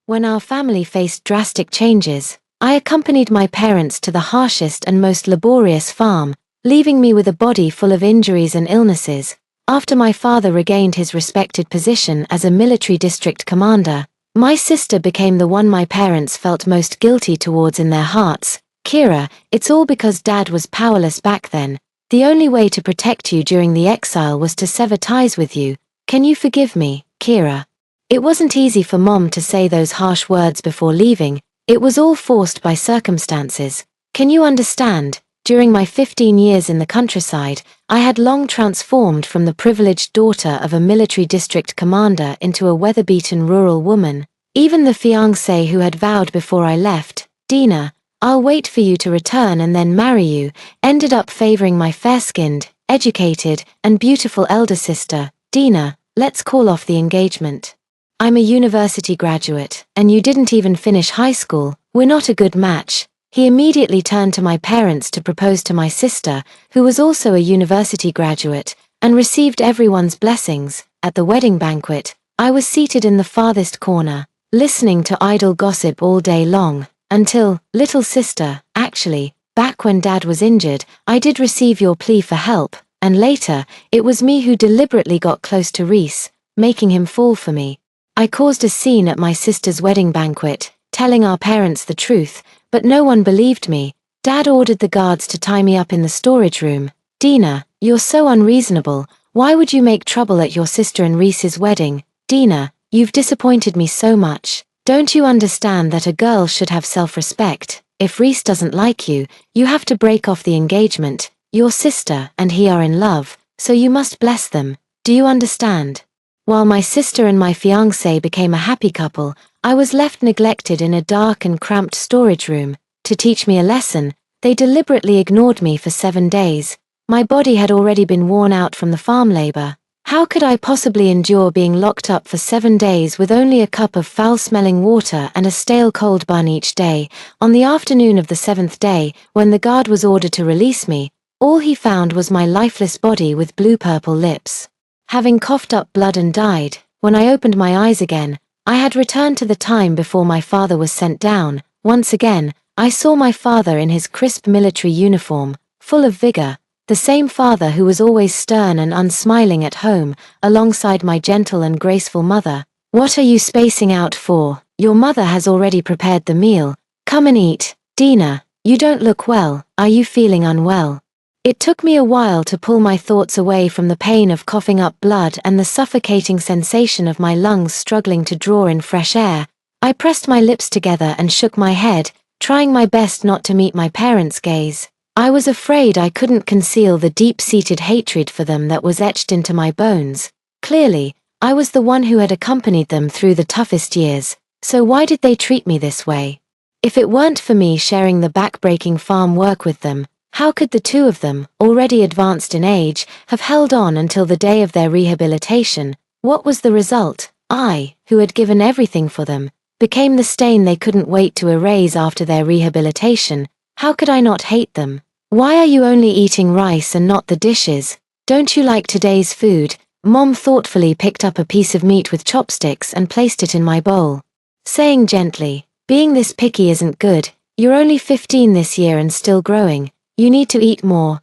When our family faced drastic changes, I accompanied my parents to the harshest and most laborious farm, leaving me with a body full of injuries and illnesses. After my father regained his respected position as a military district commander, my sister became the one my parents felt most guilty towards in their hearts. Kira, it's all because Dad was powerless back then. The only way to protect you during the exile was to sever ties with you. Can you forgive me, Kira? It wasn't easy for Mom to say those harsh words before leaving. It was all forced by circumstances. Can you understand? During my 15 years in the countryside, I had long transformed from the privileged daughter of a military district commander into a weather-beaten rural woman. Even the fiancé who had vowed before I left, Dina, I'll wait for you to return and then marry you, ended up favoring my fair-skinned, educated, and beautiful elder sister. Dina, let's call off the engagement. I'm a university graduate, and you didn't even finish high school. We're not a good match. He immediately turned to my parents to propose to my sister, who was also a university graduate, and received everyone's blessings. At the wedding banquet, I was seated in the farthest corner, listening to idle gossip all day long, until, little sister, actually, back when Dad was injured, I did receive your plea for help, and later, it was me who deliberately got close to Reese, making him fall for me. I caused a scene at my sister's wedding banquet, telling our parents the truth, but no one believed me. Dad ordered the guards to tie me up in the storage room. Dina, you're so unreasonable. Why would you make trouble at your sister and Reese's wedding? Dina, you've disappointed me so much. Don't you understand that a girl should have self-respect? If Reese doesn't like you, you have to break off the engagement. Your sister and he are in love, so you must bless them. Do you understand? While my sister and my fiancé became a happy couple, I was left neglected in a dark and cramped storage room. To teach me a lesson, they deliberately ignored me for 7 days. My body had already been worn out from the farm labor. How could I possibly endure being locked up for 7 days with only a cup of foul-smelling water and a stale cold bun each day? On the afternoon of the 7th day, when the guard was ordered to release me, all he found was my lifeless body with blue-purple lips. Having coughed up blood and died, when I opened my eyes again, I had returned to the time before my father was sent down. Once again, I saw my father in his crisp military uniform, full of vigor, the same father who was always stern and unsmiling at home, alongside my gentle and graceful mother. What are you spacing out for? Your mother has already prepared the meal. Come and eat. Dina, you don't look well. Are you feeling unwell? It took me a while to pull my thoughts away from the pain of coughing up blood and the suffocating sensation of my lungs struggling to draw in fresh air. I pressed my lips together and shook my head, trying my best not to meet my parents' gaze. I was afraid I couldn't conceal the deep-seated hatred for them that was etched into my bones. Clearly, I was the one who had accompanied them through the toughest years, so why did they treat me this way? If it weren't for me sharing the back-breaking farm work with them, how could the two of them, already advanced in age, have held on until the day of their rehabilitation? What was the result? I, who had given everything for them, became the stain they couldn't wait to erase after their rehabilitation. How could I not hate them? Why are you only eating rice and not the dishes? Don't you like today's food? Mom thoughtfully picked up a piece of meat with chopsticks and placed it in my bowl, saying gently, being this picky isn't good. You're only 15 this year and still growing. You need to eat more.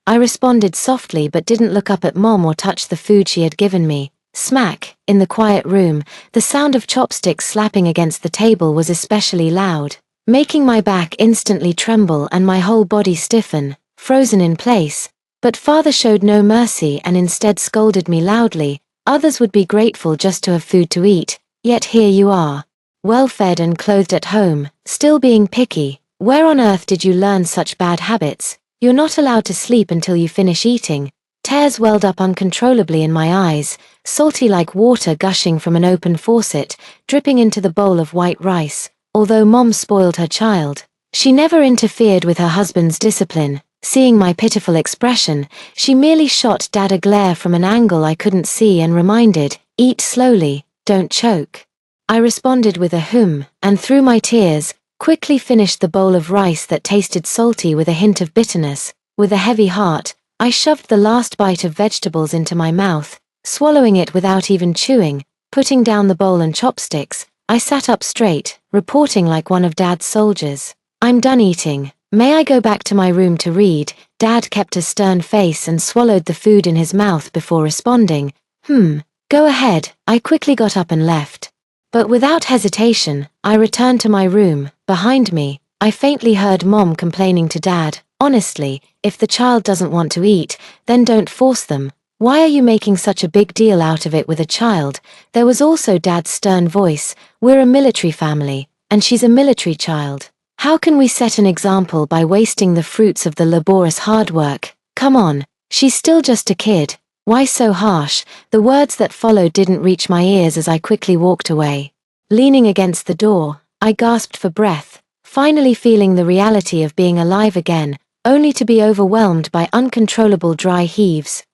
I responded softly but didn't look up at Mom or touch the food she had given me. Smack, in the quiet room, the sound of chopsticks slapping against the table was especially loud, making my back instantly tremble and my whole body stiffen, frozen in place. But Father showed no mercy and instead scolded me loudly. Others would be grateful just to have food to eat, yet here you are, well-fed and clothed at home, still being picky. Where on earth did you learn such bad habits? You're not allowed to sleep until you finish eating. Tears welled up uncontrollably in my eyes, salty like water gushing from an open faucet, dripping into the bowl of white rice. Although Mom spoiled her child, she never interfered with her husband's discipline. Seeing my pitiful expression, she merely shot Dad a glare from an angle I couldn't see and reminded, eat slowly, don't choke. I responded with a and through my tears, quickly finished the bowl of rice that tasted salty with a hint of bitterness. With a heavy heart, I shoved the last bite of vegetables into my mouth, swallowing it without even chewing. Putting down the bowl and chopsticks, I sat up straight, reporting like one of Dad's soldiers. I'm done eating. May I go back to my room to read? Dad kept a stern face and swallowed the food in his mouth before responding. Go ahead. I quickly got up and left. But without hesitation, I returned to my room. Behind me, I faintly heard Mom complaining to Dad, honestly, if the child doesn't want to eat, then don't force them. Why are you making such a big deal out of it with a child? There was also Dad's stern voice. We're a military family, and she's a military child. How can we set an example by wasting the fruits of the laborious hard work? Come on, she's still just a kid. Why so harsh? The words that followed didn't reach my ears as I quickly walked away. Leaning against the door, I gasped for breath, finally feeling the reality of being alive again, only to be overwhelmed by uncontrollable dry heaves.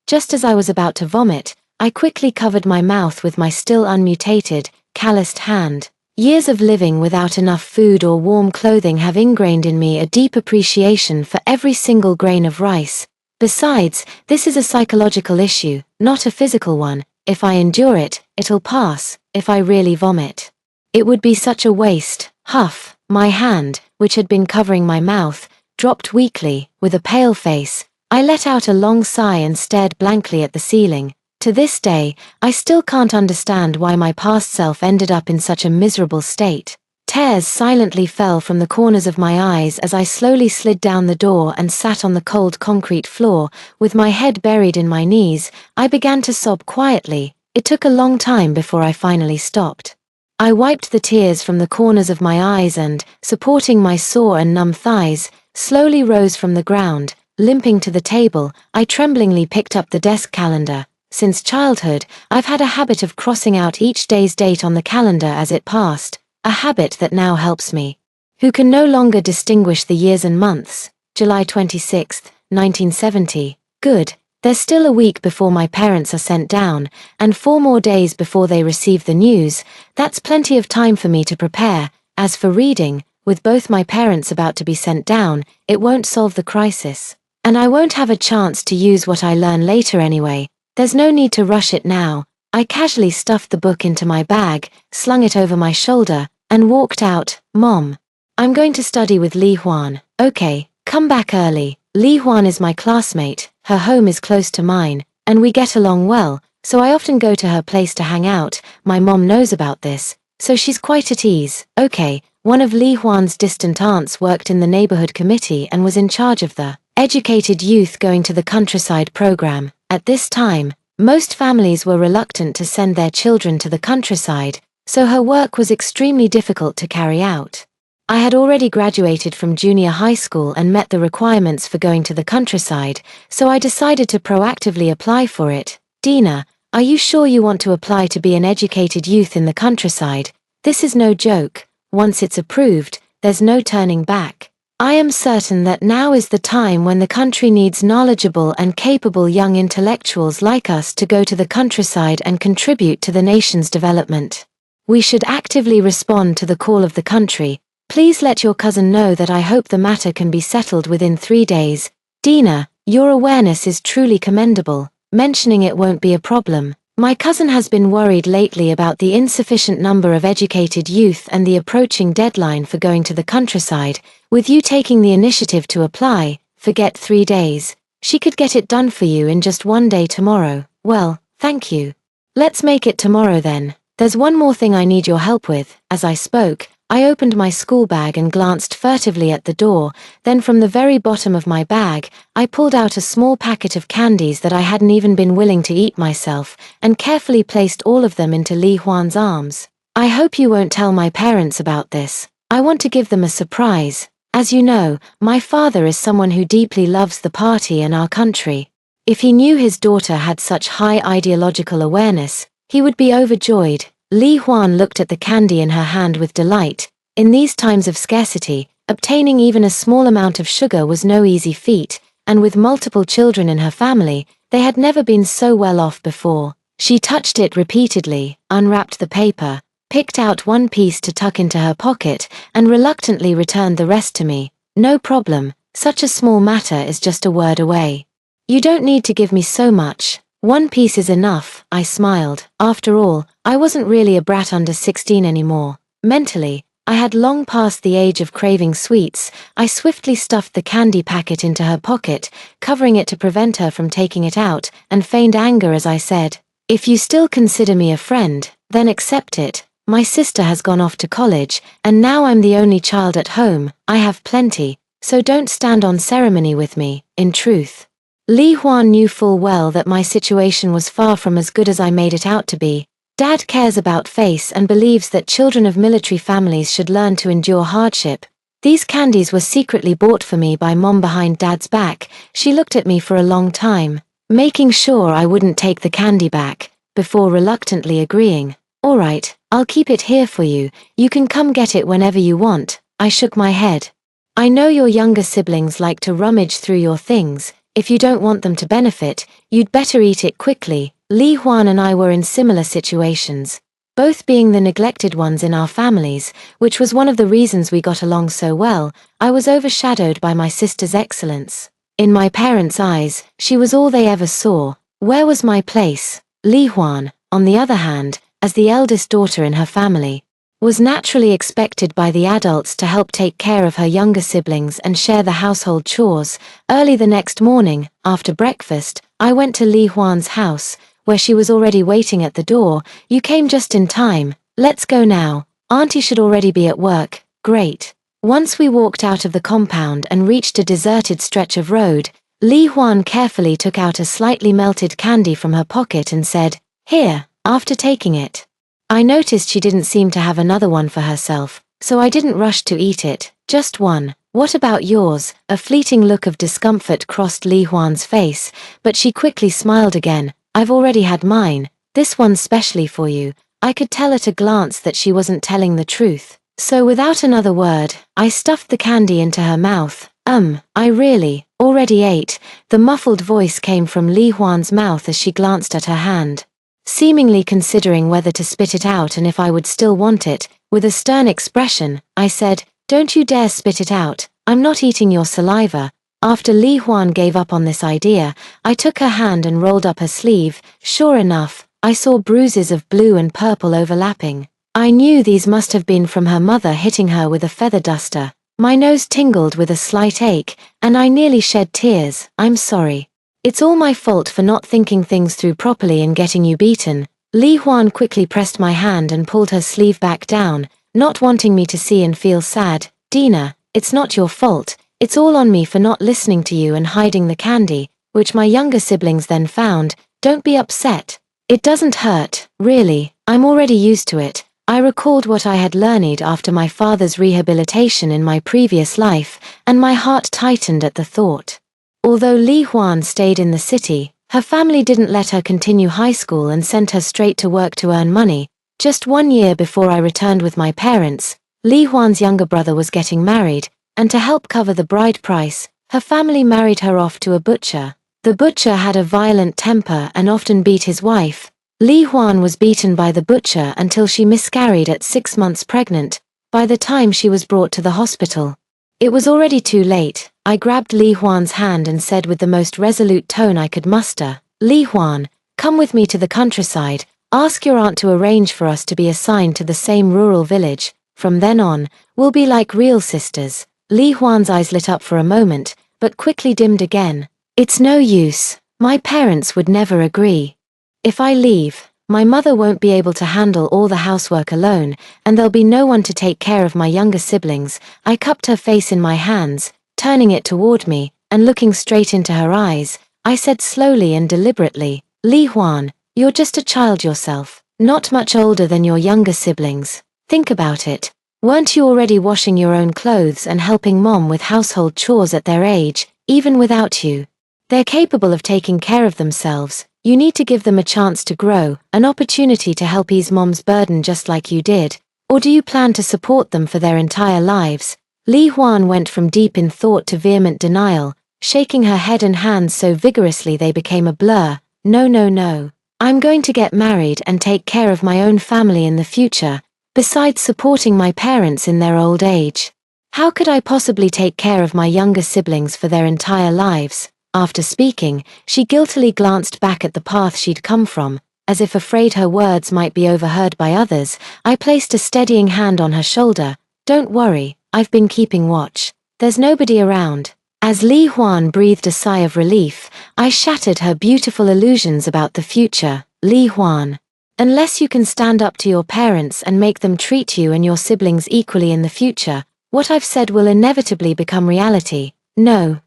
Just as I was about to vomit, I quickly covered my mouth with my still unmutated, calloused hand. Years of living without enough food or warm clothing have ingrained in me a deep appreciation for every single grain of rice. Besides, this is a psychological issue, not a physical one. If I endure it, it'll pass. If I really vomit, it would be such a waste. Huff. My hand, which had been covering my mouth, dropped weakly. With a pale face, I let out a long sigh and stared blankly at the ceiling. To this day, I still can't understand why my past self ended up in such a miserable state. Tears silently fell from the corners of my eyes as I slowly slid down the door and sat on the cold concrete floor. With my head buried in my knees, I began to sob quietly. It took a long time before I finally stopped. I wiped the tears from the corners of my eyes and, supporting my sore and numb thighs, slowly rose from the ground. Limping to the table, I tremblingly picked up the desk calendar. Since childhood, I've had a habit of crossing out each day's date on the calendar as it passed, a habit that now helps me. Who can no longer distinguish the years and months? July 26, 1970. Good. There's still a week before my parents are sent down, and 4 more days before they receive the news. That's plenty of time for me to prepare. As for reading, with both my parents about to be sent down, it won't solve the crisis. And I won't have a chance to use what I learn later anyway. There's no need to rush it now. I casually stuffed the book into my bag, slung it over my shoulder, and walked out. Mom, I'm going to study with Li Huan. Okay, come back early. Li Huan is my classmate, her home is close to mine, and we get along well, so I often go to her place to hang out. My mom knows about this, so she's quite at ease. Okay, one of Li Huan's distant aunts worked in the neighborhood committee and was in charge of the educated youth going to the countryside program. At this time, most families were reluctant to send their children to the countryside, so her work was extremely difficult to carry out. I had already graduated from junior high school and met the requirements for going to the countryside, so I decided to proactively apply for it. Dina, are you sure you want to apply to be an educated youth in the countryside? This is no joke. Once it's approved, there's no turning back. I am certain that now is the time when the country needs knowledgeable and capable young intellectuals like us to go to the countryside and contribute to the nation's development. We should actively respond to the call of the country. Please let your cousin know that I hope the matter can be settled within 3 days. Dina, your awareness is truly commendable. Mentioning it won't be a problem. My cousin has been worried lately about the insufficient number of educated youth and the approaching deadline for going to the countryside. With you taking the initiative to apply, forget 3 days. She could get it done for you in just 1 day tomorrow. Well, thank you. Let's make it tomorrow then. There's one more thing I need your help with. As I spoke, I opened my school bag and glanced furtively at the door. Then from the very bottom of my bag, I pulled out a small packet of candies that I hadn't even been willing to eat myself, and carefully placed all of them into Li Huan's arms. I hope you won't tell my parents about this. I want to give them a surprise. As you know, my father is someone who deeply loves the party and our country. If he knew his daughter had such high ideological awareness, he would be overjoyed. Li Huan looked at the candy in her hand with delight. In these times of scarcity, obtaining even a small amount of sugar was no easy feat, and with multiple children in her family, they had never been so well off before. She touched it repeatedly, unwrapped the paper, picked out one piece to tuck into her pocket, and reluctantly returned the rest to me. No problem, such a small matter is just a word away. You don't need to give me so much. 1 piece is enough, I smiled. After all, I wasn't really a brat under 16 anymore. Mentally, I had long passed the age of craving sweets. I swiftly stuffed the candy packet into her pocket, covering it to prevent her from taking it out, and feigned anger as I said, "If you still consider me a friend, then accept it. My sister has gone off to college, and now I'm the only child at home. I have plenty, so don't stand on ceremony with me." In truth, Li Huan knew full well that my situation was far from as good as I made it out to be. Dad cares about face and believes that children of military families should learn to endure hardship. These candies were secretly bought for me by Mom behind Dad's back. She looked at me for a long time, making sure I wouldn't take the candy back, before reluctantly agreeing. "All right, I'll keep it here for you. You can come get it whenever you want." I shook my head. "I know your younger siblings like to rummage through your things. If you don't want them to benefit, you'd better eat it quickly." Li Huan and I were in similar situations, both being the neglected ones in our families, which was one of the reasons we got along so well. I was overshadowed by my sister's excellence. In my parents' eyes, she was all they ever saw. Where was my place? Li Huan, on the other hand, as the eldest daughter in her family, was naturally expected by the adults to help take care of her younger siblings and share the household chores. Early the next morning, after breakfast, I went to Li Huan's house, where she was already waiting at the door. "You came just in time. Let's go now. Auntie should already be at work." "Great." Once we walked out of the compound and reached a deserted stretch of road, Li Huan carefully took out a slightly melted candy from her pocket and said, "Here." After taking it, I noticed she didn't seem to have another one for herself, so I didn't rush to eat it. "Just one. What about yours?" A fleeting look of discomfort crossed Li Huan's face, but she quickly smiled again. "I've already had mine. This one's specially for you." I could tell at a glance that she wasn't telling the truth. So without another word, I stuffed the candy into her mouth. I really, already ate." The muffled voice came from Li Huan's mouth as she glanced at her hand, seemingly considering whether to spit it out and if I would still want it. With a stern expression, I said, "Don't you dare spit it out. I'm not eating your saliva." After Li Huan gave up on this idea, I took her hand and rolled up her sleeve. Sure enough, I saw bruises of blue and purple overlapping. I knew these must have been from her mother hitting her with a feather duster. My nose tingled with a slight ache, and I nearly shed tears. "I'm sorry. It's all my fault for not thinking things through properly and getting you beaten." Li Huan quickly pressed my hand and pulled her sleeve back down, not wanting me to see and feel sad. "Dina, it's not your fault. It's all on me for not listening to you and hiding the candy, which my younger siblings then found. Don't be upset. It doesn't hurt, really. I'm already used to it." I recalled what I had learned after my father's rehabilitation in my previous life, and my heart tightened at the thought. Although Li Huan stayed in the city, her family didn't let her continue high school and sent her straight to work to earn money. Just 1 year before I returned with my parents, Li Huan's younger brother was getting married, and to help cover the bride price, her family married her off to a butcher. The butcher had a violent temper and often beat his wife. Li Huan was beaten by the butcher until she miscarried at 6 months pregnant. By the time she was brought to the hospital, it was already too late. I grabbed Li Huan's hand and said with the most resolute tone I could muster, "Li Huan, come with me to the countryside. Ask your aunt to arrange for us to be assigned to the same rural village. From then on, we'll be like real sisters." Li Huan's eyes lit up for a moment, but quickly dimmed again. "It's no use. My parents would never agree. If I leave, my mother won't be able to handle all the housework alone, and there'll be no one to take care of my younger siblings." I cupped her face in my hands, turning it toward me, and looking straight into her eyes. I said slowly and deliberately, "Li Huan, you're just a child yourself, not much older than your younger siblings. Think about it. Weren't you already washing your own clothes and helping Mom with household chores at their age? Even without you, they're capable of taking care of themselves. You need to give them a chance to grow, an opportunity to help ease Mom's burden just like you did. Or do you plan to support them for their entire lives?" Li Huan went from deep in thought to vehement denial, shaking her head and hands so vigorously they became a blur. "No, no, no. I'm going to get married and take care of my own family in the future, besides supporting my parents in their old age. How could I possibly take care of my younger siblings for their entire lives?" After speaking, she guiltily glanced back at the path she'd come from. as if afraid her words might be overheard by others. I placed a steadying hand on her shoulder. "Don't worry, I've been keeping watch. There's nobody around." As Li Huan breathed a sigh of relief, I shattered her beautiful illusions about the future. "Li Huan, unless you can stand up to your parents and make them treat you and your siblings equally in the future, what I've said will inevitably become reality. No,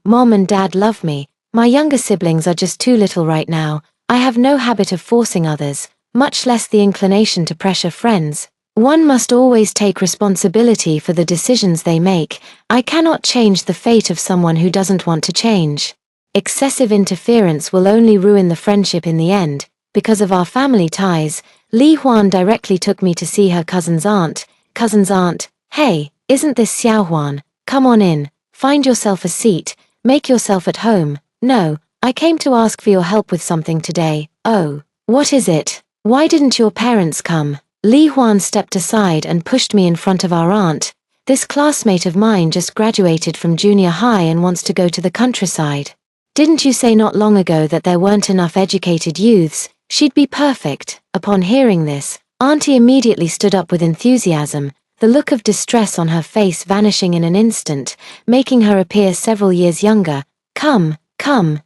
Mom and Dad love me. My younger siblings are just too little right now. I have no habit of forcing others, much less the inclination to pressure friends. One must always take responsibility for the decisions they make. I cannot change the fate of someone who doesn't want to change. Excessive interference will only ruin the friendship in the end." Because of our family ties, Li Huan directly took me to see her cousin's aunt. "Hey, isn't this Xiao Huan? Come on in, find yourself a seat, make yourself at home." "No, I came to ask for your help with something today." "Oh, what is it? Why didn't your parents come?" Li Huan stepped aside and pushed me in front of our aunt. "This classmate of mine just graduated from junior high and wants to go to the countryside. Didn't you say not long ago that there weren't enough educated youths? She'd be perfect." Upon hearing this, Auntie immediately stood up with enthusiasm, the look of distress on her face vanishing in an instant, making her appear several years younger. Come,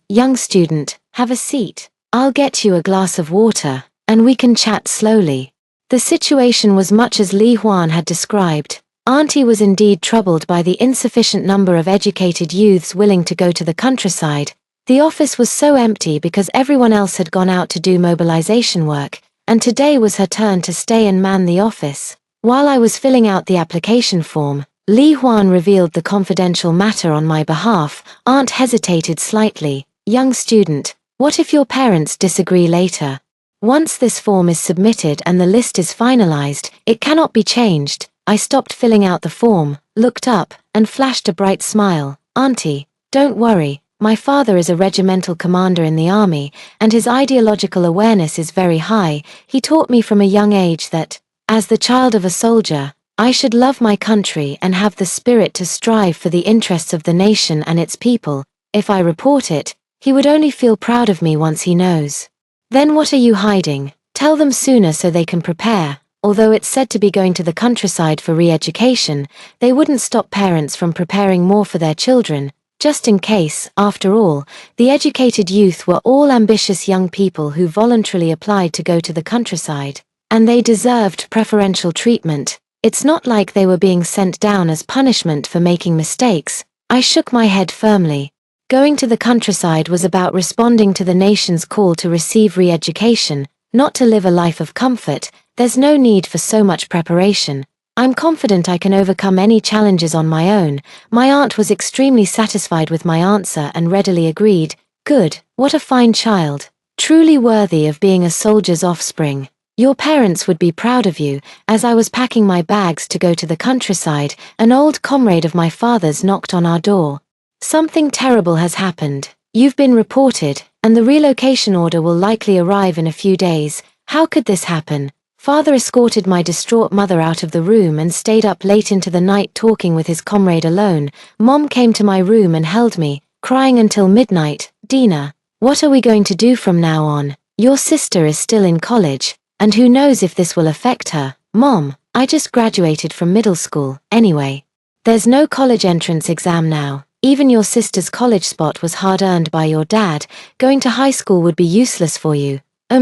young student, have a seat. I'll get you a glass of water, and we can chat slowly." The situation was much as Li Huan had described. Auntie was indeed troubled by the insufficient number of educated youths willing to go to the countryside. The office was so empty because everyone else had gone out to do mobilization work, and today was her turn to stay and man the office. While I was filling out the application form, Li Huan revealed the confidential matter on my behalf. Aunt hesitated slightly. "Young student, what if your parents disagree later? Once this form is submitted and the list is finalized, it cannot be changed." I stopped filling out the form, looked up, and flashed a bright smile. "Auntie, don't worry. My father is a regimental commander in the army, and his ideological awareness is very high. He taught me from a young age that, as the child of a soldier, I should love my country and have the spirit to strive for the interests of the nation and its people. If I report it, he would only feel proud of me once he knows." "Then what are you hiding? Tell them sooner so they can prepare." Although it's said to be going to the countryside for re-education, they wouldn't stop parents from preparing more for their children. Just in case, after all, the educated youth were all ambitious young people who voluntarily applied to go to the countryside, and they deserved preferential treatment. It's not like they were being sent down as punishment for making mistakes. I shook my head firmly. Going to the countryside was about responding to the nation's call to receive re-education, not to live a life of comfort. There's no need for so much preparation. I'm confident I can overcome any challenges on my own. My aunt was extremely satisfied with my answer and readily agreed. "Good, what a fine child. Truly worthy of being a soldier's offspring. Your parents would be proud of you." As I was packing my bags to go to the countryside, an old comrade of my father's knocked on our door. "Something terrible has happened. You've been reported, and the relocation order will likely arrive in a few days." How could this happen? Father escorted my distraught mother out of the room and stayed up late into the night talking with his comrade alone. Mom came to my room and held me, crying until midnight. "Dina, what are we going to do from now on? Your sister is still in college, and who knows if this will affect her." "Mom, I just graduated from middle school, anyway. There's no college entrance exam now. Even your sister's college spot was hard-earned by your dad. Going to high school would be useless for you."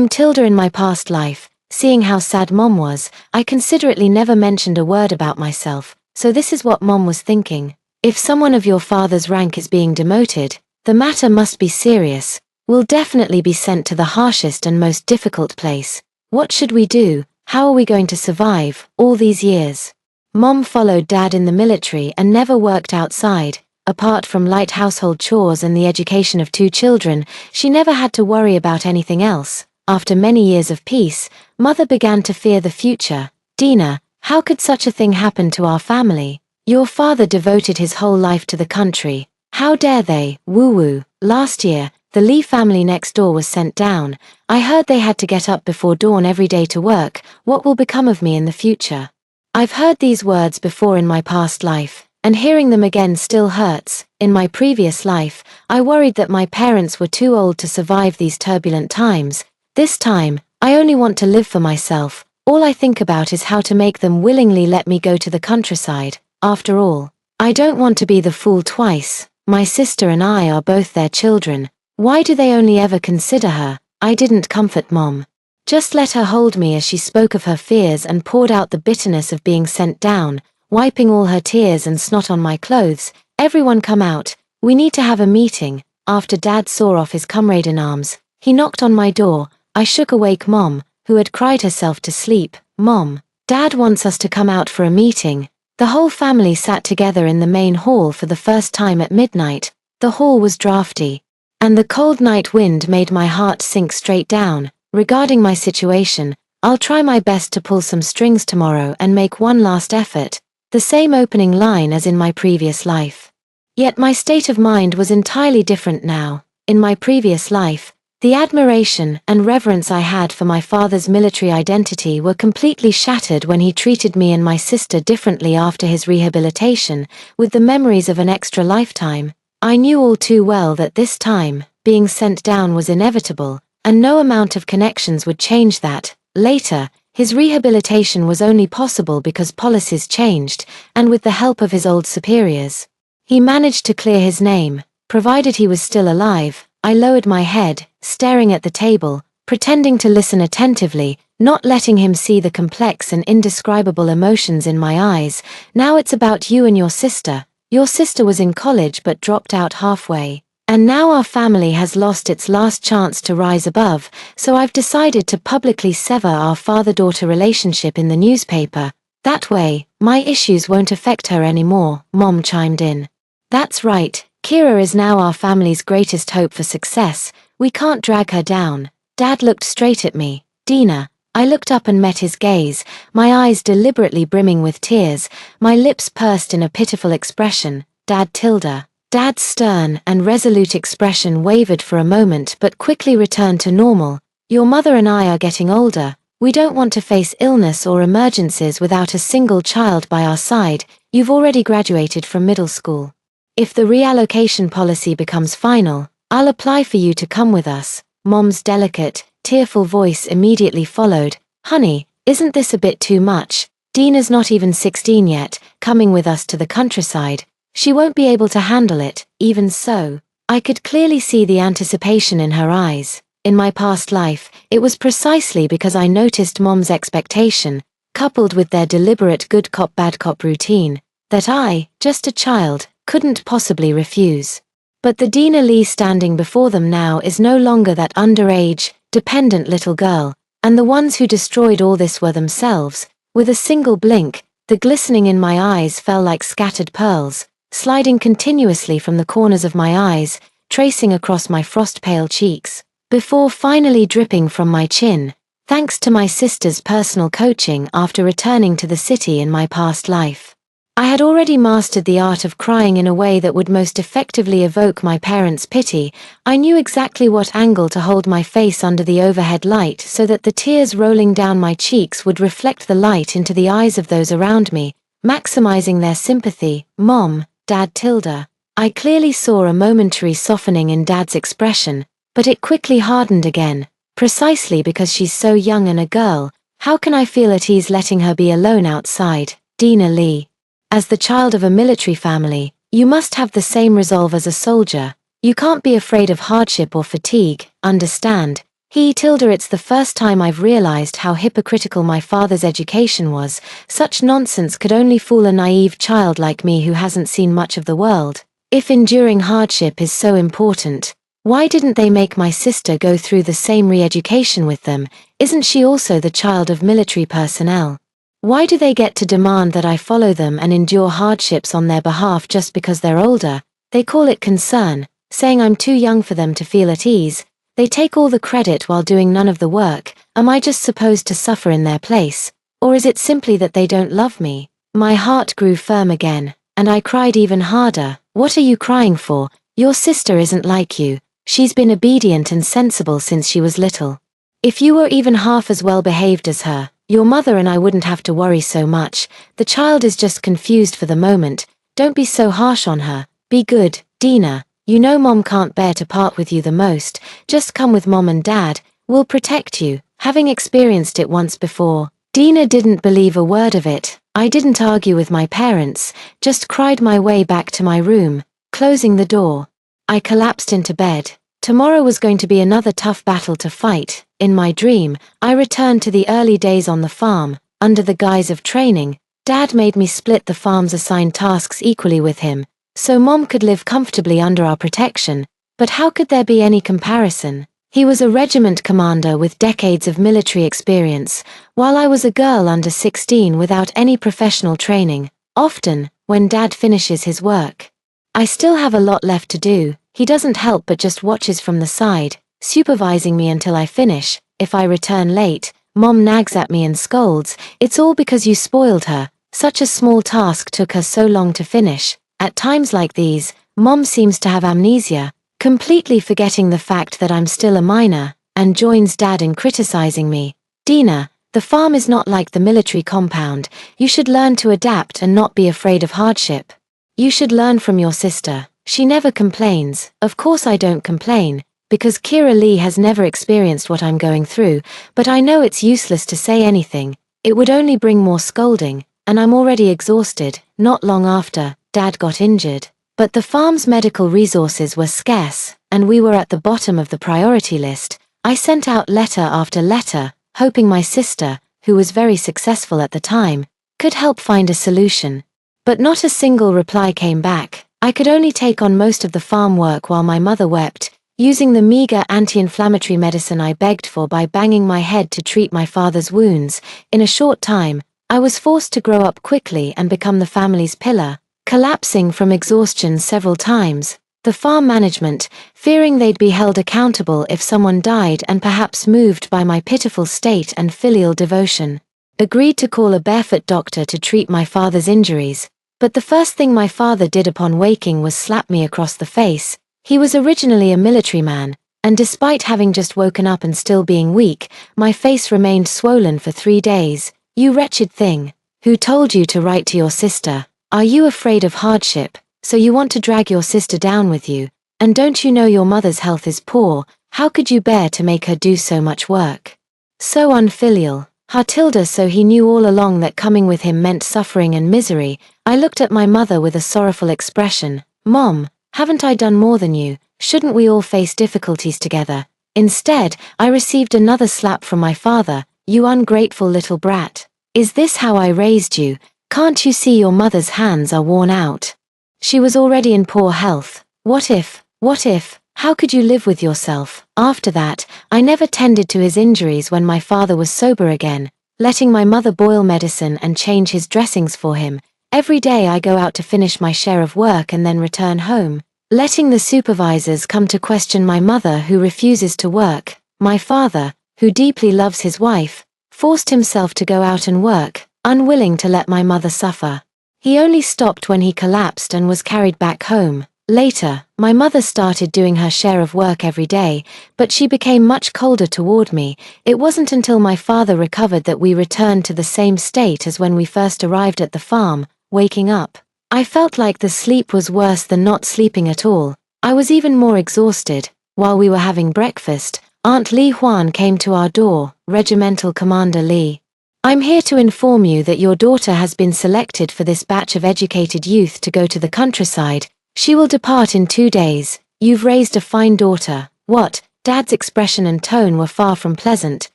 Tilda, in my past life, seeing how sad Mom was, I considerately never mentioned a word about myself, so this is what Mom was thinking. "If someone of your father's rank is being demoted, the matter must be serious. We'll definitely be sent to the harshest and most difficult place. What should we do? How are we going to survive all these years?" Mom followed Dad in the military and never worked outside. Apart from light household chores and the education of 2 children, she never had to worry about anything else. After many years of peace, Mother began to fear the future. "Dina, how could such a thing happen to our family? Your father devoted his whole life to the country. How dare they? Woo-woo. Last year, the Lee family next door was sent down. I heard they had to get up before dawn every day to work. What will become of me in the future?" I've heard these words before in my past life, and hearing them again still hurts. In my previous life, I worried that my parents were too old to survive these turbulent times. This time, I only want to live for myself. All I think about is how to make them willingly let me go to the countryside. After all, I don't want to be the fool twice. My sister and I are both their children. Why do they only ever consider her? I didn't comfort Mom. Just let her hold me as she spoke of her fears and poured out the bitterness of being sent down, wiping all her tears and snot on my clothes. Everyone come out. We need to have a meeting. After Dad saw off his comrade-in-arms, he knocked on my door. I shook awake Mom, who had cried herself to sleep. Mom, Dad wants us to come out for a meeting. The whole family sat together in the main hall for the first time at midnight. The hall was drafty, and the cold night wind made my heart sink straight down. Regarding my situation, I'll try my best to pull some strings tomorrow and make one last effort. The same opening line as in my previous life. Yet my state of mind was entirely different now. In my previous life, the admiration and reverence I had for my father's military identity were completely shattered when he treated me and my sister differently after his rehabilitation, with the memories of an extra lifetime. I knew all too well that this time, being sent down was inevitable, and no amount of connections would change that. Later, his rehabilitation was only possible because policies changed, and with the help of his old superiors. He managed to clear his name, provided he was still alive. I lowered my head, staring at the table, pretending to listen attentively, not letting him see the complex and indescribable emotions in my eyes. Now it's about you and your sister. Your sister was in college but dropped out halfway. And now our family has lost its last chance to rise above, so I've decided to publicly sever our father-daughter relationship in the newspaper. That way, my issues won't affect her anymore, Mom chimed in. That's right, Kira is now our family's greatest hope for success. We can't drag her down. Dad looked straight at me. Dina. I looked up and met his gaze, my eyes deliberately brimming with tears, my lips pursed in a pitiful expression. Dad Tilda. Dad's stern and resolute expression wavered for a moment but quickly returned to normal. Your mother and I are getting older. We don't want to face illness or emergencies without a single child by our side. You've already graduated from middle school. If the reallocation policy becomes final, I'll apply for you to come with us. Mom's delicate, tearful voice immediately followed. Honey, isn't this a bit too much? Dina's not even 16 yet, coming with us to the countryside. She won't be able to handle it. Even so, I could clearly see the anticipation in her eyes. In my past life, it was precisely because I noticed Mom's expectation, coupled with their deliberate good cop bad cop routine, that I, just a child, couldn't possibly refuse. But the Dina Lee standing before them now is no longer that underage, dependent little girl, and the ones who destroyed all this were themselves. With a single blink, the glistening in my eyes fell like scattered pearls, sliding continuously from the corners of my eyes, tracing across my frost-pale cheeks, before finally dripping from my chin, thanks to my sister's personal coaching after returning to the city in my past life. I had already mastered the art of crying in a way that would most effectively evoke my parents' pity. I knew exactly what angle to hold my face under the overhead light so that the tears rolling down my cheeks would reflect the light into the eyes of those around me, maximizing their sympathy. Mom, Dad Tilda. I clearly saw a momentary softening in Dad's expression, but it quickly hardened again. Precisely because she's so young and a girl, how can I feel at ease letting her be alone outside? Dina Lee. As the child of a military family, you must have the same resolve as a soldier. You can't be afraid of hardship or fatigue, understand? Tilda, it's the first time I've realized how hypocritical my father's education was. Such nonsense could only fool a naive child like me who hasn't seen much of the world. If enduring hardship is so important, why didn't they make my sister go through the same re-education with them? Isn't she also the child of military personnel? Why do they get to demand that I follow them and endure hardships on their behalf just because they're older? They call it concern, saying I'm too young for them to feel at ease. They take all the credit while doing none of the work. Am I just supposed to suffer in their place? Or is it simply that they don't love me? My heart grew firm again, and I cried even harder. What are you crying for? Your sister isn't like you. She's been obedient and sensible since she was little. If you were even half as well behaved as her, your mother and I wouldn't have to worry so much. The child is just confused for the moment. Don't be so harsh on her. Be good, Dina. You know Mom can't bear to part with you the most. Just come with Mom and Dad. We'll protect you, having experienced it once before. Dina didn't believe a word of it. I didn't argue with my parents, just cried my way back to my room, closing the door. I collapsed into bed. Tomorrow was going to be another tough battle to fight. In my dream, I returned to the early days on the farm. Under the guise of training, Dad made me split the farm's assigned tasks equally with him, so Mom could live comfortably under our protection. But how could there be any comparison? He was a regiment commander with decades of military experience, while I was a girl under 16 without any professional training. Often, when Dad finishes his work, I still have a lot left to do. He doesn't help but just watches from the side, supervising me until I finish. If I return late, Mom nags at me and scolds, "It's all because you spoiled her. Such a small task took her so long to finish." At times like these, Mom seems to have amnesia, completely forgetting the fact that I'm still a minor, and joins Dad in criticizing me. "Dina, the farm is not like the military compound. You should learn to adapt and not be afraid of hardship. You should learn from your sister. She never complains." Of course I don't complain, because Kira Lee has never experienced what I'm going through, but I know it's useless to say anything. It would only bring more scolding, and I'm already exhausted. Not long after, Dad got injured. But the farm's medical resources were scarce, and we were at the bottom of the priority list. I sent out letter after letter, hoping my sister, who was very successful at the time, could help find a solution. But not a single reply came back. I could only take on most of the farm work while my mother wept, using the meager anti-inflammatory medicine I begged for by banging my head to treat my father's wounds. In a short time, I was forced to grow up quickly and become the family's pillar, collapsing from exhaustion several times. The farm management, fearing they'd be held accountable if someone died and perhaps moved by my pitiful state and filial devotion, agreed to call a barefoot doctor to treat my father's injuries. But the first thing my father did upon waking was slap me across the face. He was originally a military man, and despite having just woken up and still being weak, my face remained swollen for 3 days. "You wretched thing. Who told you to write to your sister? Are you afraid of hardship, so you want to drag your sister down with you? And don't you know your mother's health is poor? How could you bear to make her do so much work? So unfilial. Hartilda." So he knew all along that coming with him meant suffering and misery. I looked at my mother with a sorrowful expression. "Mom, haven't I done more than you? Shouldn't we all face difficulties together?" Instead, I received another slap from my father. "You ungrateful little brat. Is this how I raised you? Can't you see your mother's hands are worn out? She was already in poor health. What if? How could you live with yourself?" After that, I never tended to his injuries when my father was sober again, letting my mother boil medicine and change his dressings for him. Every day I go out to finish my share of work and then return home, letting the supervisors come to question my mother who refuses to work. My father, who deeply loves his wife, forced himself to go out and work, unwilling to let my mother suffer. He only stopped when he collapsed and was carried back home. Later, my mother started doing her share of work every day, but she became much colder toward me. It wasn't until my father recovered that we returned to the same state as when we first arrived at the farm. Waking up, I felt like the sleep was worse than not sleeping at all. I was even more exhausted. While we were having breakfast, Aunt Li Huan came to our door. "Regimental Commander Li, I'm here to inform you that your daughter has been selected for this batch of educated youth to go to the countryside. She will depart in 2 days. You've raised a fine daughter." What? Dad's expression and tone were far from pleasant,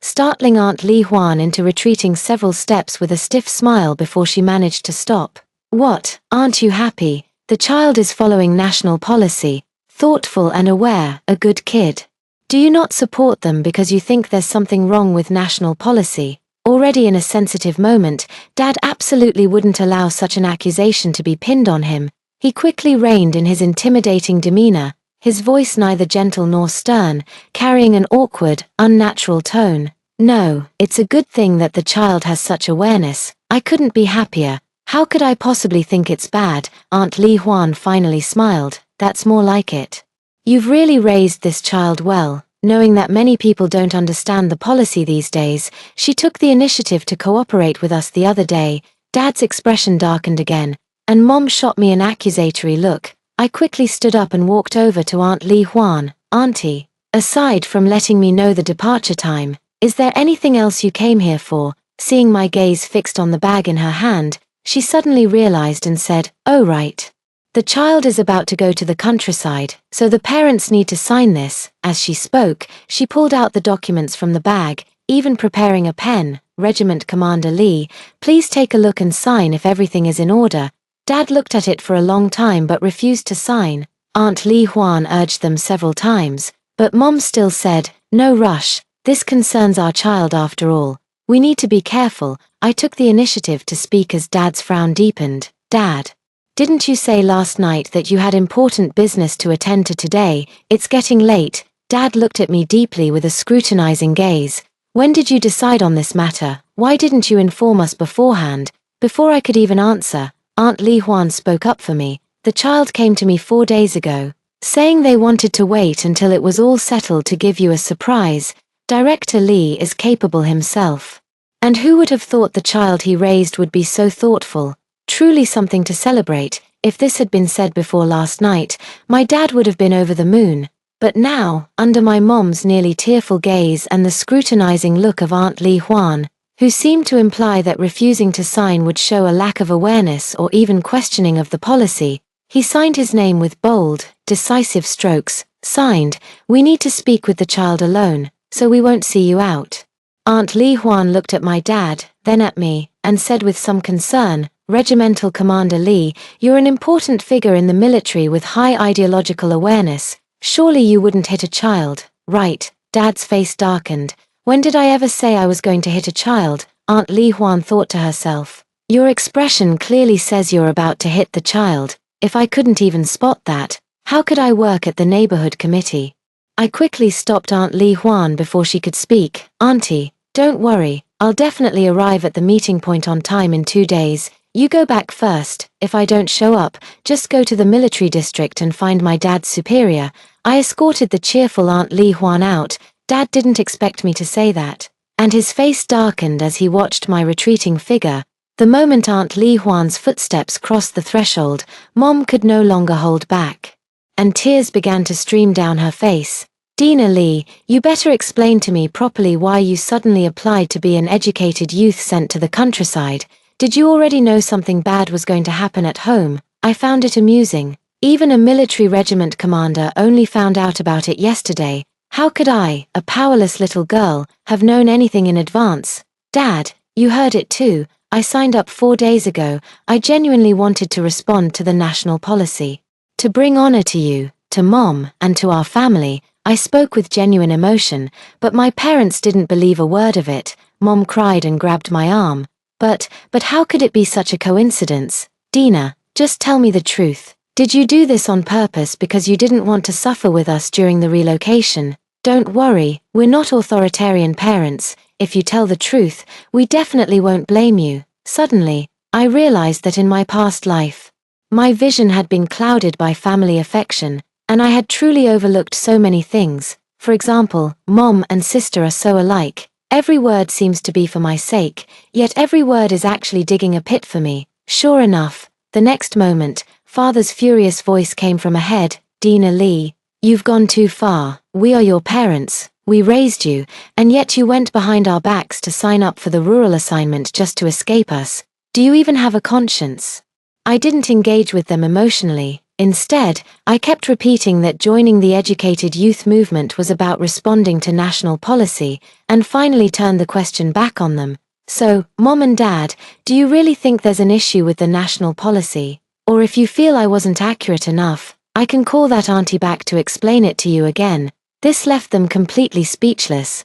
startling Aunt Li Huan into retreating several steps with a stiff smile before she managed to stop. "What? Aren't you happy? The child is following national policy, thoughtful and aware, a good kid. Do you not support them because you think there's something wrong with national policy?" Already in a sensitive moment, Dad absolutely wouldn't allow such an accusation to be pinned on him. He quickly reined in his intimidating demeanor, his voice neither gentle nor stern, carrying an awkward, unnatural tone. "No, it's a good thing that the child has such awareness. I couldn't be happier. How could I possibly think it's bad?" Aunt Li Huan finally smiled. "That's more like it. You've really raised this child well." Knowing that many people don't understand the policy these days, she took the initiative to cooperate with us the other day. Dad's expression darkened again, and Mom shot me an accusatory look. I quickly stood up and walked over to Aunt Li Huan. "Auntie, Aside from letting me know the departure time, is there anything else you came here for? Seeing my gaze fixed on the bag in her hand, she suddenly realized and said, "Oh right. The child is about to go to the countryside, so the parents need to sign this." As she spoke, she pulled out the documents from the bag, even preparing a pen. "Regiment Commander Lee, please take a look and sign if everything is in order." Dad looked at it for a long time but refused to sign. Aunt Li Huan urged them several times, but Mom still said, "No rush, this concerns our child after all. We need to be careful." I took the initiative to speak as Dad's frown deepened. "Dad, didn't you say last night that you had important business to attend to today? It's getting late." Dad looked at me deeply with a scrutinizing gaze. "When did you decide on this matter? Why didn't you inform us beforehand?" Before I could even answer, Aunt Li Huan spoke up for me. "The child came to me 4 days ago, saying they wanted to wait until it was all settled to give you a surprise. Director Lee is capable himself. And who would have thought the child he raised would be so thoughtful? Truly something to celebrate. If this had been said before last night, my dad would have been over the moon. But now, under my mom's nearly tearful gaze and the scrutinizing look of Aunt Li Huan, who seemed to imply that refusing to sign would show a lack of awareness or even questioning of the policy, he signed his name with bold, decisive strokes. Signed, "We need to speak with the child alone, so we won't see you out." Aunt Li Huan looked at my dad, then at me, and said with some concern, "Regimental Commander Lee, you're an important figure in the military with high ideological awareness. Surely you wouldn't hit a child, right?" Dad's face darkened. "When did I ever say I was going to hit a child?" Aunt Li Huan thought to herself. "Your expression clearly says you're about to hit the child. If I couldn't even spot that, how could I work at the neighborhood committee?" I quickly stopped Aunt Li Huan before she could speak. "Auntie, don't worry, I'll definitely arrive at the meeting point on time in 2 days. You go back first. If I don't show up, just go to the military district and find my dad's superior." I escorted the cheerful Aunt Li Huan out. Dad didn't expect me to say that, and his face darkened as he watched my retreating figure. The moment Aunt Li Huan's footsteps crossed the threshold, Mom could no longer hold back, and tears began to stream down her face. "Dina Lee, you better explain to me properly why you suddenly applied to be an educated youth sent to the countryside. Did you already know something bad was going to happen at home?" I found it amusing. Even a military regiment commander only found out about it yesterday. How could I, a powerless little girl, have known anything in advance? "Dad, you heard it too. I signed up 4 days ago. I genuinely wanted to respond to the national policy. To bring honor to you, to Mom, and to our family." I spoke with genuine emotion, but my parents didn't believe a word of it. Mom cried and grabbed my arm. But how could it be such a coincidence? "Dina, just tell me the truth. Did you do this on purpose because you didn't want to suffer with us during the relocation?" "Don't worry, we're not authoritarian parents. If you tell the truth, we definitely won't blame you." Suddenly, I realized that in my past life, my vision had been clouded by family affection, and I had truly overlooked so many things. For example, Mom and sister are so alike. Every word seems to be for my sake, yet every word is actually digging a pit for me. Sure enough, the next moment, Father's furious voice came from ahead. "Dina Lee, you've gone too far. We are your parents. We raised you, and yet you went behind our backs to sign up for the rural assignment just to escape us. Do you even have a conscience?" I didn't engage with them emotionally. Instead, I kept repeating that joining the educated youth movement was about responding to national policy, and finally turned the question back on them. "So, Mom and Dad, do you really think there's an issue with the national policy? Or if you feel I wasn't accurate enough, I can call that auntie back to explain it to you again." This left them completely speechless.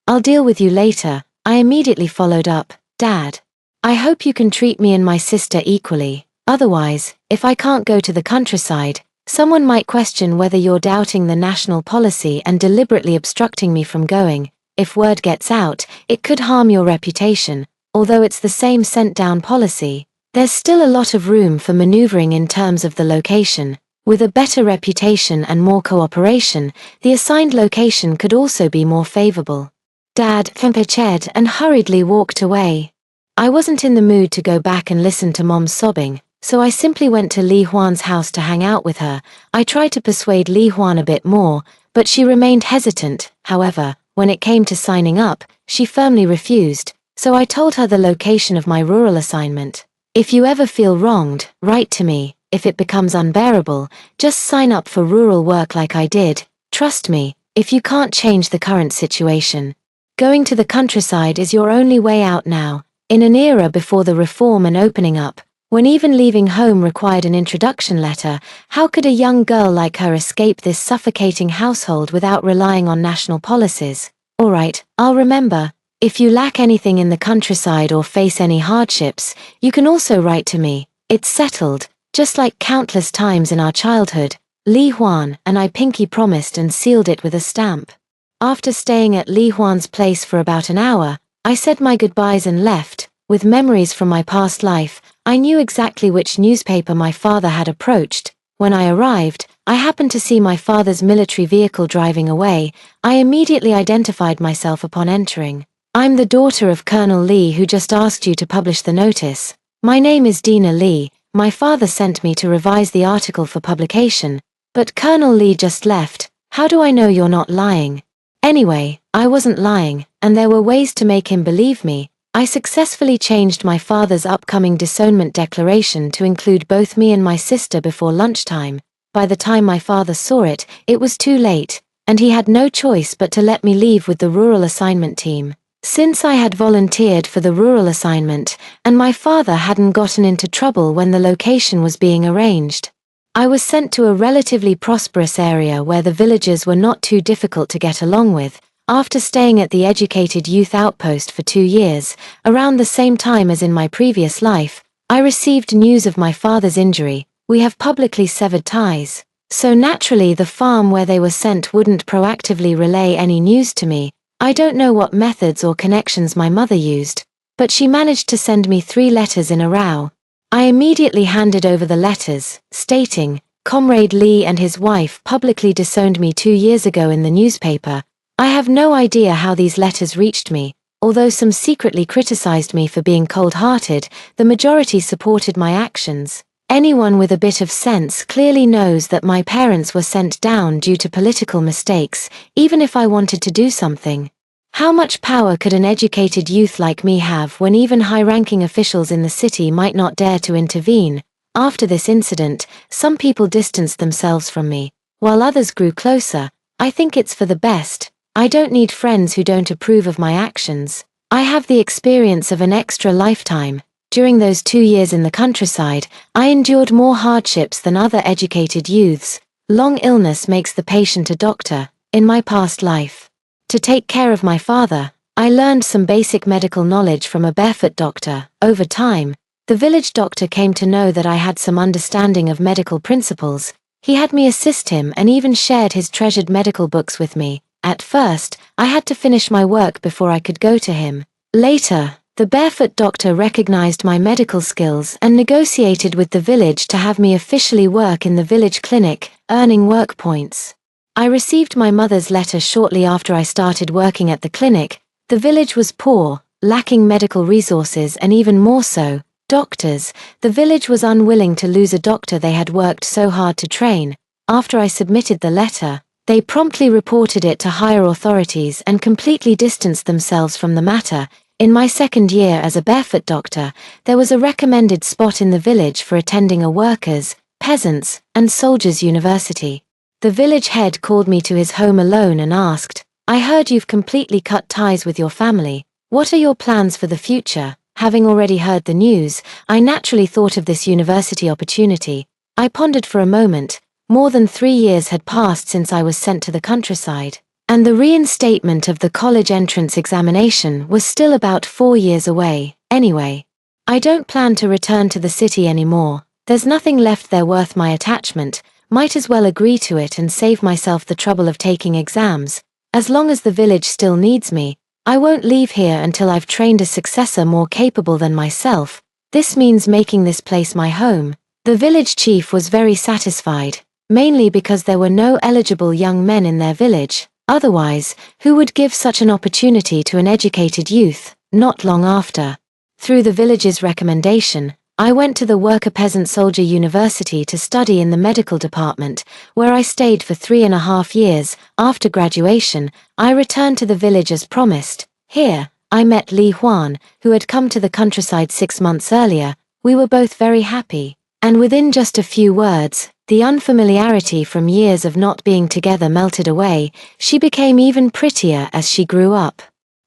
"I'll deal with you later." I immediately followed up, "Dad, I hope you can treat me and my sister equally. Otherwise, if I can't go to the countryside, someone might question whether you're doubting the national policy and deliberately obstructing me from going. If word gets out, it could harm your reputation. Although it's the same sent-down policy, there's still a lot of room for maneuvering in terms of the location. With a better reputation and more cooperation, the assigned location could also be more favorable." Dad compared and hurriedly walked away. I wasn't in the mood to go back and listen to Mom sobbing, so I simply went to Li Huan's house to hang out with her. I tried to persuade Li Huan a bit more, But she remained hesitant. However, when it came to signing up, she firmly refused, so I told her the location of my rural assignment. If you ever feel wronged, write to me. If it becomes unbearable, just sign up for rural work like I did. Trust me, if you can't change the current situation, going to the countryside is your only way out now. In an era before the reform and opening up, when even leaving home required an introduction letter, how could a young girl like her escape this suffocating household without relying on national policies? Alright, I'll remember. If you lack anything in the countryside or face any hardships, you can also write to me. It's settled. Just like countless times in our childhood, Li Huan and I pinky promised and sealed it with a stamp. After staying at Li Huan's place for about an hour, I said my goodbyes and left. With memories from my past life, I knew exactly which newspaper my father had approached. When I arrived, I happened to see my father's military vehicle driving away. I immediately identified myself upon entering. I'm the daughter of Colonel Li who just asked you to publish the notice. My name is Dina Li. My father sent me to revise the article for publication, but Colonel Li just left. How do I know you're not lying? Anyway, I wasn't lying, and there were ways to make him believe me. I successfully changed my father's upcoming disownment declaration to include both me and my sister before lunchtime. By the time my father saw it, it was too late, and he had no choice but to let me leave with the rural assignment team. Since I had volunteered for the rural assignment, and my father hadn't gotten into trouble when the location was being arranged, I was sent to a relatively prosperous area where the villagers were not too difficult to get along with. After staying at the Educated Youth Outpost for 2 years, around the same time as in my previous life, I received news of my father's injury. We have publicly severed ties. So naturally the farm where they were sent wouldn't proactively relay any news to me. I don't know what methods or connections my mother used, but she managed to send me 3 letters in a row. I immediately handed over the letters, stating, Comrade Li and his wife publicly disowned me 2 years ago in the newspaper. I have no idea how these letters reached me. Although some secretly criticized me for being cold-hearted, the majority supported my actions. Anyone with a bit of sense clearly knows that my parents were sent down due to political mistakes, even if I wanted to do something. How much power could an educated youth like me have when even high-ranking officials in the city might not dare to intervene? After this incident, some people distanced themselves from me, while others grew closer. I think it's for the best. I don't need friends who don't approve of my actions. I have the experience of an extra lifetime. During those 2 years in the countryside, I endured more hardships than other educated youths. Long illness makes the patient a doctor. In my past life, to take care of my father, I learned some basic medical knowledge from a barefoot doctor. Over time, the village doctor came to know that I had some understanding of medical principles. He had me assist him and even shared his treasured medical books with me. At first, I had to finish my work before I could go to him. Later, the barefoot doctor recognized my medical skills and negotiated with the village to have me officially work in the village clinic, earning work points. I received my mother's letter shortly after I started working at the clinic. The village was poor, lacking medical resources and even more so, doctors. The village was unwilling to lose a doctor they had worked so hard to train. After I submitted the letter, they promptly reported it to higher authorities and completely distanced themselves from the matter. In my second year as a barefoot doctor, there was a recommended spot in the village for attending a workers', peasants', and soldiers' university. The village head called me to his home alone and asked, I heard you've completely cut ties with your family. What are your plans for the future? Having already heard the news, I naturally thought of this university opportunity. I pondered for a moment. More than 3 years had passed since I was sent to the countryside, and the reinstatement of the college entrance examination was still about 4 years away. Anyway, I don't plan to return to the city anymore. There's nothing left there worth my attachment. Might as well agree to it and save myself the trouble of taking exams. As long as the village still needs me, I won't leave here until I've trained a successor more capable than myself. This means making this place my home. The village chief was very satisfied, mainly because there were no eligible young men in their village. Otherwise, who would give such an opportunity to an educated youth? Not long after, through the village's recommendation, I went to the Worker Peasant Soldier University to study in the medical department, where I stayed for 3.5 years. After graduation, I returned to the village as promised. Here, I met Li Huan, who had come to the countryside 6 months earlier. We were both very happy, and within just a few words, the unfamiliarity from years of not being together melted away. She became even prettier as she grew up.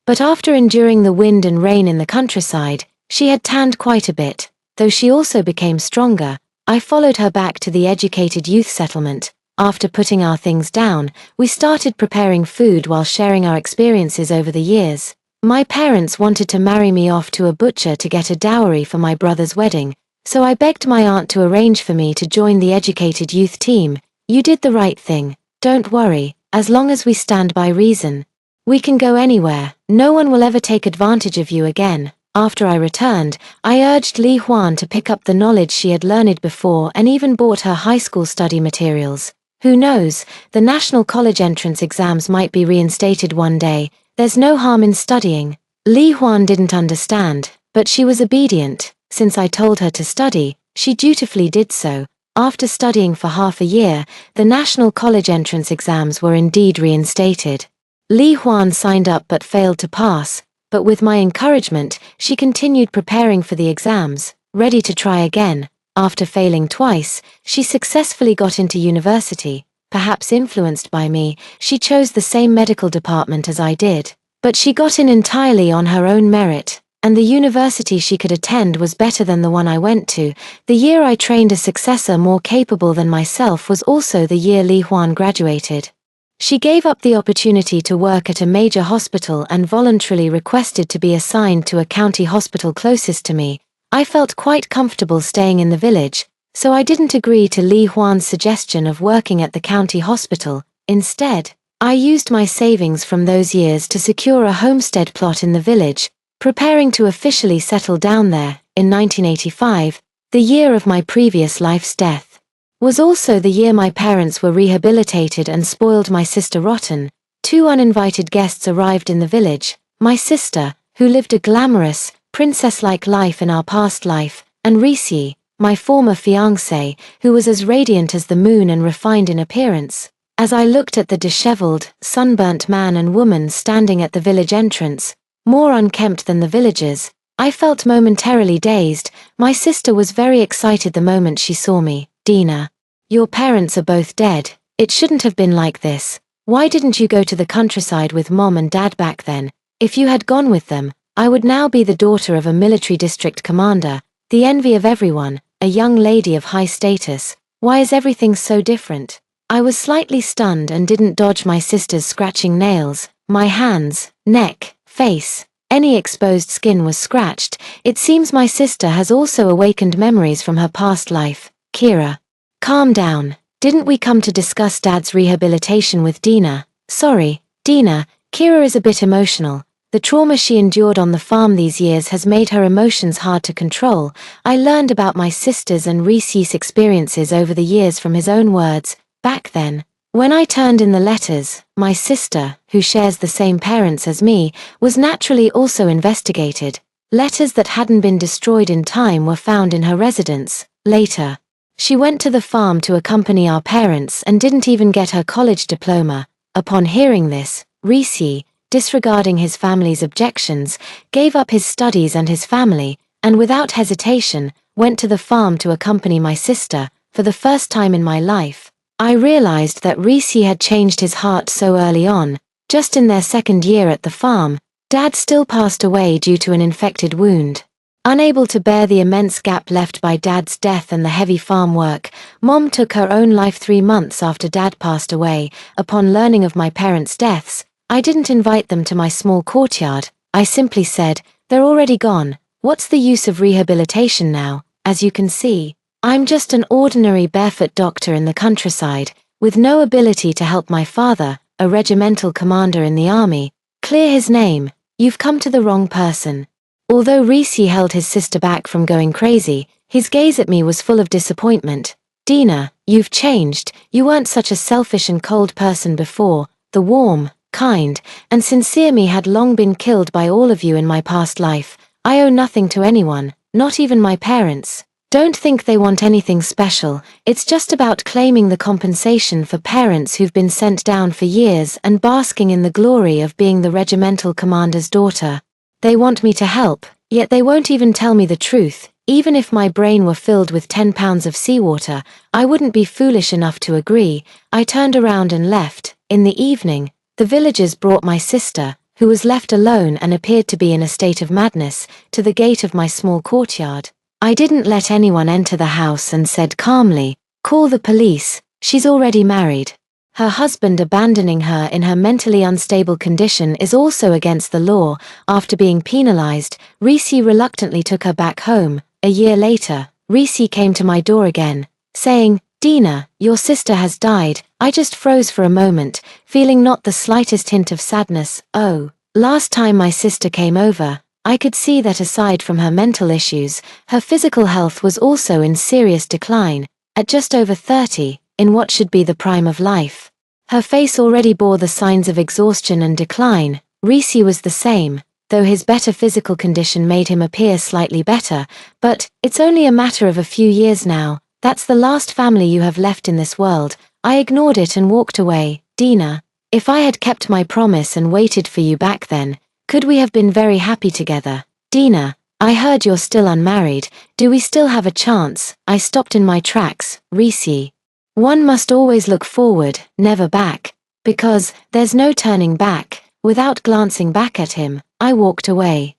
But after enduring the wind and rain in the countryside, she had tanned quite a bit. Though she also became stronger, I followed her back to the educated youth settlement. After putting our things down, we started preparing food while sharing our experiences over the years. My parents wanted to marry me off to a butcher to get a dowry for my brother's wedding, so I begged my aunt to arrange for me to join the educated youth team. You did the right thing. Don't worry, as long as we stand by reason. We can go anywhere. No one will ever take advantage of you again. After I returned, I urged Li Huan to pick up the knowledge she had learned before and even bought her high school study materials. Who knows, the national college entrance exams might be reinstated one day. There's no harm in studying. Li Huan didn't understand, but she was obedient. Since I told her to study, she dutifully did so. After studying for half a year, the national college entrance exams were indeed reinstated. Li Huan signed up but failed to pass. But with my encouragement, she continued preparing for the exams, ready to try again. After failing twice, she successfully got into university. Perhaps influenced by me, she chose the same medical department as I did. But she got in entirely on her own merit, and the university she could attend was better than the one I went to. The year I trained a successor more capable than myself was also the year Li Huan graduated. She gave up the opportunity to work at a major hospital and voluntarily requested to be assigned to a county hospital closest to me. I felt quite comfortable staying in the village, so I didn't agree to Li Huan's suggestion of working at the county hospital. Instead, I used my savings from those years to secure a homestead plot in the village, preparing to officially settle down there. In 1985, the year of my previous life's death, was also the year my parents were rehabilitated and spoiled my sister rotten. 2 uninvited guests arrived in the village: my sister, who lived a glamorous, princess-like life in our past life, and Rishi, my former fiancé, who was as radiant as the moon and refined in appearance. As I looked at the disheveled, sunburnt man and woman standing at the village entrance, more unkempt than the villagers, I felt momentarily dazed. My sister was very excited the moment she saw me. "Dina, your parents are both dead. It shouldn't have been like this. Why didn't you go to the countryside with Mom and Dad back then? If you had gone with them, I would now be the daughter of a military district commander, the envy of everyone, a young lady of high status. Why is everything so different?" I was slightly stunned and didn't dodge my sister's scratching nails. My hands, neck, face, any exposed skin was scratched. It seems my sister has also awakened memories from her past life. "Kira, calm down. Didn't we come to discuss Dad's rehabilitation with Dina?" "Sorry, Dina." Kira is a bit emotional. The trauma she endured on the farm these years has made her emotions hard to control. I learned about my sister's and Rishi's experiences over the years from his own words. Back then, when I turned in the letters, my sister, who shares the same parents as me, was naturally also investigated. Letters that hadn't been destroyed in time were found in her residence. Later, she went to the farm to accompany our parents and didn't even get her college diploma. Upon hearing this, Rishi, disregarding his family's objections, gave up his studies and his family, and without hesitation, went to the farm to accompany my sister. For the first time in my life, I realized that Rishi had changed his heart so early on. Just in their second year at the farm, Dad still passed away due to an infected wound. Unable to bear the immense gap left by Dad's death and the heavy farm work, Mom took her own life 3 months after Dad passed away. Upon learning of my parents' deaths, I didn't invite them to my small courtyard. I simply said, "They're already gone. What's the use of rehabilitation now?" As you can see, I'm just an ordinary barefoot doctor in the countryside, with no ability to help my father, a regimental commander in the army, clear his name. You've come to the wrong person. Although Rishi held his sister back from going crazy, his gaze at me was full of disappointment. "Dina, you've changed. You weren't such a selfish and cold person before." The warm, kind, and sincere me had long been killed by all of you in my past life. I owe nothing to anyone. not even my parents. Don't think they want anything special, it's just about claiming the compensation for parents who've been sent down for years and basking in the glory of being the regimental commander's daughter. They want me to help, yet they won't even tell me the truth. Even if my brain were filled with 10 pounds of seawater, I wouldn't be foolish enough to agree. I turned around and left. In the evening, the villagers brought my sister, who was left alone and appeared to be in a state of madness, to the gate of my small courtyard. I didn't let anyone enter the house and said calmly, "Call the police, she's already married." Her husband abandoning her in her mentally unstable condition is also against the law. After being penalized, Reese reluctantly took her back home. A year later, Reese came to my door again, saying, "Dina, your sister has died." I just froze for a moment, feeling not the slightest hint of sadness. Oh, last time my sister came over, I could see that aside from her mental issues, her physical health was also in serious decline. At just over 30, in what should be the prime of life, her face already bore the signs of exhaustion and decline. Reese was the same, though his better physical condition made him appear slightly better, but it's only a matter of a few years now. That's the last family you have left in this world. I ignored it and walked away. Dina, if I had kept my promise and waited for you back then, could we have been very happy together? Dina, I heard you're still unmarried. Do we still have a chance? I stopped in my tracks. Reese. One must always look forward, never back. Because there's no turning back. Without glancing back at him, I walked away.